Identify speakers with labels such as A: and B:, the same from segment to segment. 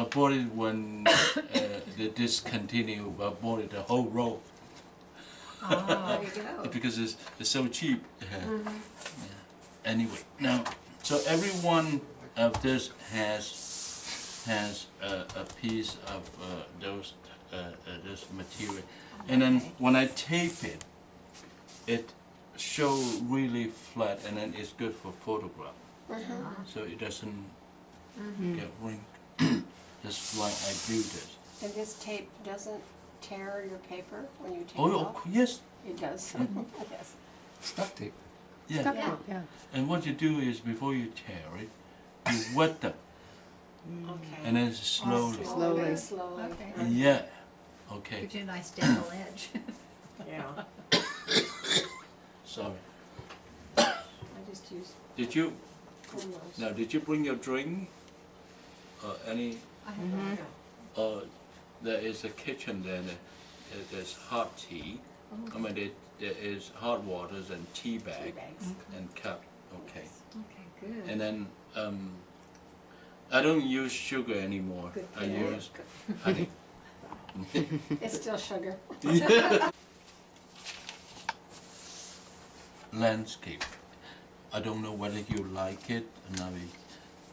A: I bought it when they discontinued. I bought it the whole roll.
B: There you go.
A: Because it's so cheap. Yeah. Anyway, now so every one of this has a piece of this material, and then when I tape it, it show really flat, and then it's good for photograph. So it doesn't get wrinkled. That's why I do this.
B: And this tape doesn't tear your paper when you take it
A: Oh,
B: off?
A: yes.
B: It does. Yes.
C: Stuff tape.
A: Yeah.
D: Stuff
B: Yeah.
D: tape, yeah.
A: And what you do is before you tear it, you wet them,
B: Okay.
A: and then slowly.
D: Slowly.
B: Slowly.
D: Okay.
A: Yeah. Okay.
D: Gives you a nice gentle edge.
B: Yeah.
A: Sorry.
B: I just use
A: Did you?
B: primrose.
A: Now, did you bring your drink? Any?
D: I have
A: There is a kitchen there. There's hot tea. I mean, there is hot waters and tea
B: Tea
A: bag
B: bags.
A: and cup. Okay.
D: Okay, good.
A: And then I don't use sugar anymore.
B: Good
A: I
B: for you.
A: use honey.
B: It's still sugar.
A: Landscape. I don't know whether you like it, Navi.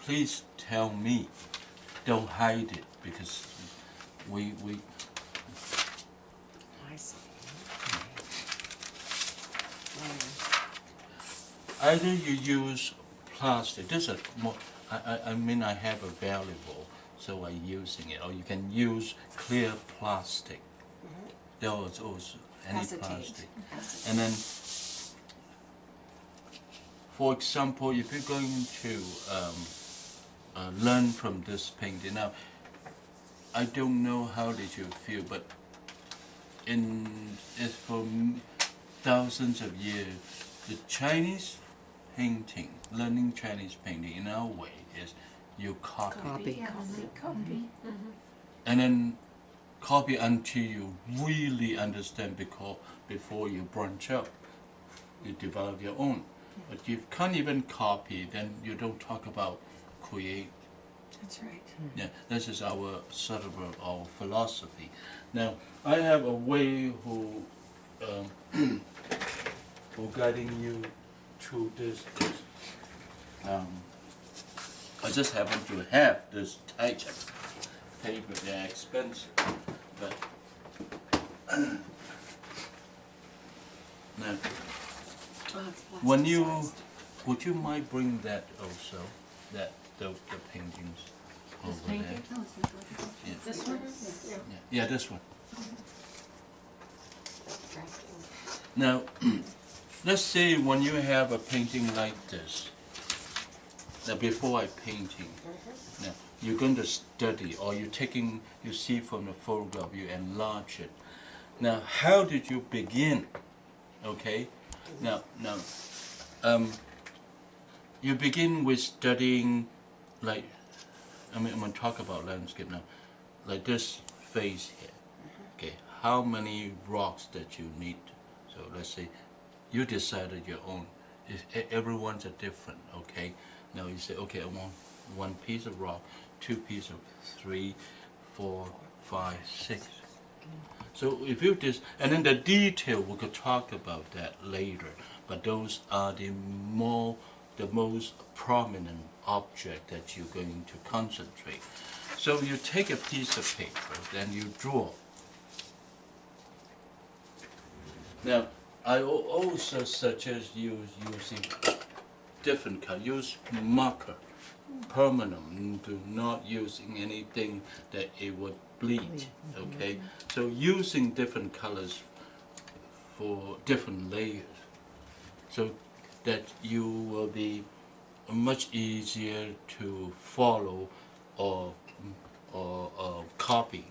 A: Please tell me. Don't hide it because we
B: I see.
A: either you use plastic. This is more. I mean I have a valuable, so I'm using it. Or you can use clear plastic. There was also any
B: Acetate.
A: plastic.
B: Acetate.
A: And then, for example, if you're going to learn from this painting, now, I don't know how did you feel, but it's for thousands of years, the Chinese painting, learning Chinese painting in our way is you copy.
D: Copy.
B: Copy.
A: And then copy until you really understand before you branch out. You develop your own. But you can't even copy, then you don't talk about create.
B: That's right.
A: Yeah, this is our sort of our philosophy. Now, I have a way who guiding you through this. I just happen to have this type of paper. They're expensive, but now
B: Oh, it's
A: when you
B: plasticized.
A: would you mind bring that also, that the paintings over there?
D: Oh, it's beautiful.
A: Yeah.
B: This one? Yeah.
A: Yeah, this one.
B: Drafting.
A: Now, let's say when you have a painting like this, now before I painting, now you're going to study, or you see from the photograph, you enlarge it. Now, how did you begin? Okay, now, you begin with studying, like, I'm going to talk about landscape now, like this face here. Okay, how many rocks that you need? So let's say you decided your own. Everyone's a different. Okay, now you say, okay, I want one piece of rock, two pieces of 3, 4, 5, 6. So if you and then the detail we could talk about that later. But those are the most prominent object that you're going to concentrate. So you take a piece of paper, then you draw. Now, I also suggest using different color. Use marker, permanent. Do not using anything that it would bleed. Okay. So using different colors for different layers, so that you will be much easier to follow or copy.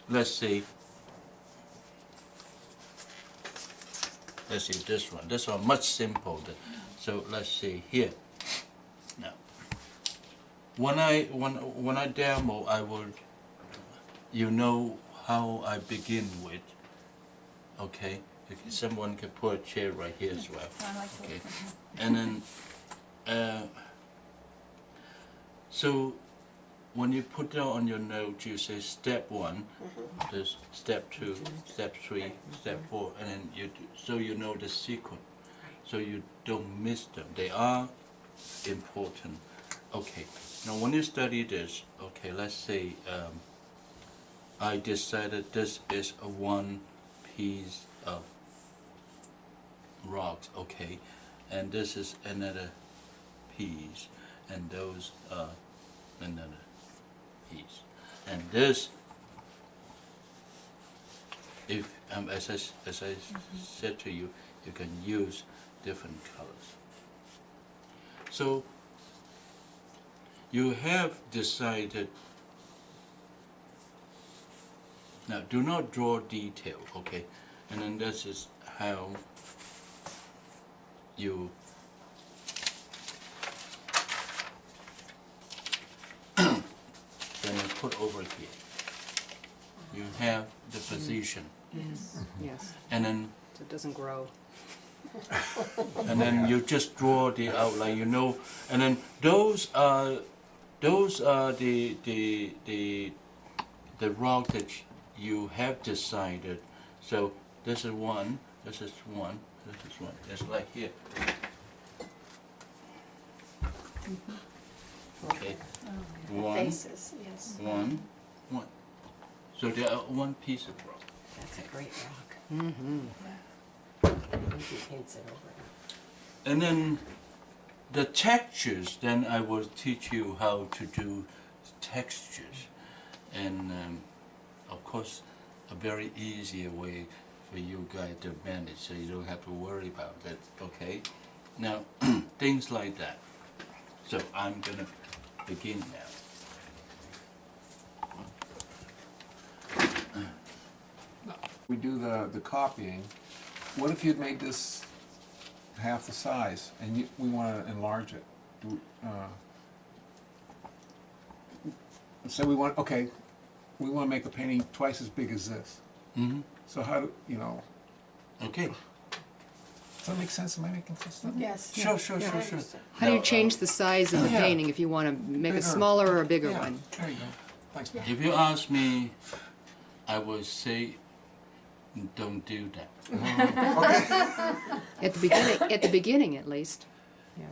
A: Let's say this one. This one much simpler. So let's say here. Now, when I demo, I will, you know how I begin with. Okay, if someone can put a chair right here as well.
D: I like
A: Okay,
D: that.
A: and then so when you put down on your note, you say step 1, there's step 2, step 3, step 4, and then so you know the sequence, so you don't miss them. They are important. Okay, now when you study this, okay, let's say I decided this is a one piece of rocks, okay, and this is another piece, and those are another piece, and this, if as I said to you, you can use different colors. So you have decided. Now, do not draw detail, okay? And then this is how you then you put over here. You have the position,
C: Yes,
A: and then
C: so it doesn't grow.
A: you just draw the outline, you know, and then those are the rock that you have decided. So this is one, this is one, this is one. It's like here. Okay. One,
B: Faces, yes.
A: one. So there are one piece of rock.
E: That's a great rock.
C: Mm-hmm.
E: I think he paints it over.
A: And then the textures, then I will teach you how to do textures. And of course, a very easier way for you guys to manage, so you don't have to worry about that, okay? Now, things like that. So I'm gonna begin now.
F: We do the copying. What if you'd made this half the size and we want to enlarge it? Say we want to make a painting twice as big as this.
A: Mm-hmm.
F: So how do
A: Okay.
F: Does that make sense? Am I making sense?
B: Yes.
A: Sure.
B: I understand.
C: How do you
A: Now,
C: change the size of the
F: yeah.
C: painting if you want to make a
F: Bigger.
C: smaller or a bigger
F: Yeah,
C: one?
F: there you go. Thanks, man.
A: If you ask me, I would say, don't do that.
C: At the beginning at least. Yeah.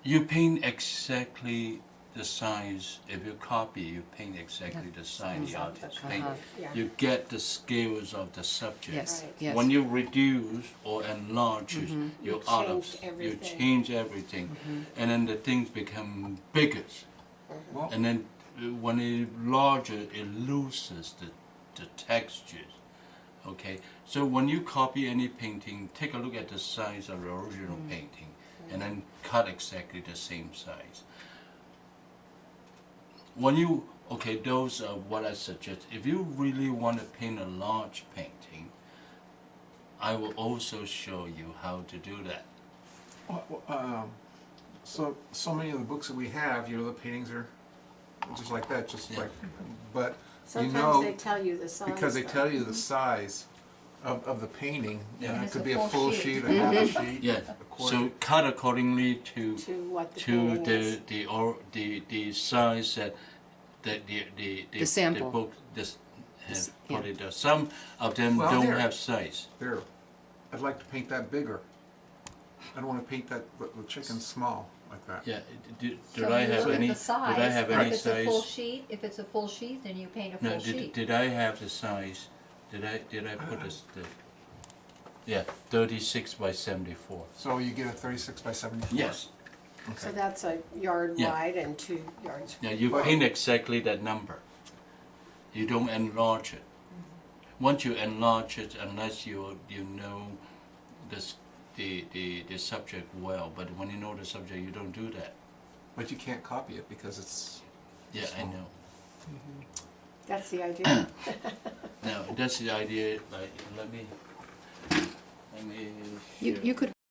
A: You paint exactly the size. If you copy, you paint exactly the size the artist paint.
B: Yeah.
A: You get the scales of the subject.
C: Yes.
B: Right.
C: Yes.
A: When you reduce or enlarge it, you
B: change everything.
A: change everything, and then the things become bigger.
F: Well,
A: And then when it larger, it loses the textures. Okay, so when you copy any painting, take a look at the size of the original painting, and then cut exactly the same size. When you, those are what I suggest. If you really want to paint a large painting, I will also show you how to do that.
F: so many of the books that we have, the paintings are just like that, but
B: Sometimes they tell you the size.
F: because they
B: though.
F: tell you the size of the painting.
A: Yeah.
F: It
D: It's
F: could
D: a
F: be a
D: full
F: full
D: sheet.
F: sheet, a half a sheet.
A: Yeah.
F: a quarter.
A: So cut accordingly to
B: To what the painting is.
A: the size that
C: The sample.
A: the book this have
C: Yeah.
A: put it there. Some of them
F: Well,
A: don't
F: there.
A: have size.
F: There, I'd like to paint that bigger. I don't want to paint the chicken small like that.
A: Yeah. Did
D: So
A: I
D: you
A: have
D: look at
A: any?
D: the size.
A: Did I have any
D: If it's a full
A: size?
D: sheet, then you paint a
A: No.
D: full sheet.
A: Did I have the size? Did I put this? Yeah, 36 by 74.
F: So you get a 36 by 74?
A: Yes.
B: So
F: Okay.
B: that's a yard
A: Yeah.
B: wide and 2 yards.
A: Yeah, you
F: Well-
A: paint exactly that number. You don't enlarge it. Once you enlarge it, unless you know this, the subject well, but when you know the subject, you don't do that.
F: But you can't copy it because it's...
A: Yeah, I know.
B: That's the idea.
A: Now, that's the idea, like, let me
C: You could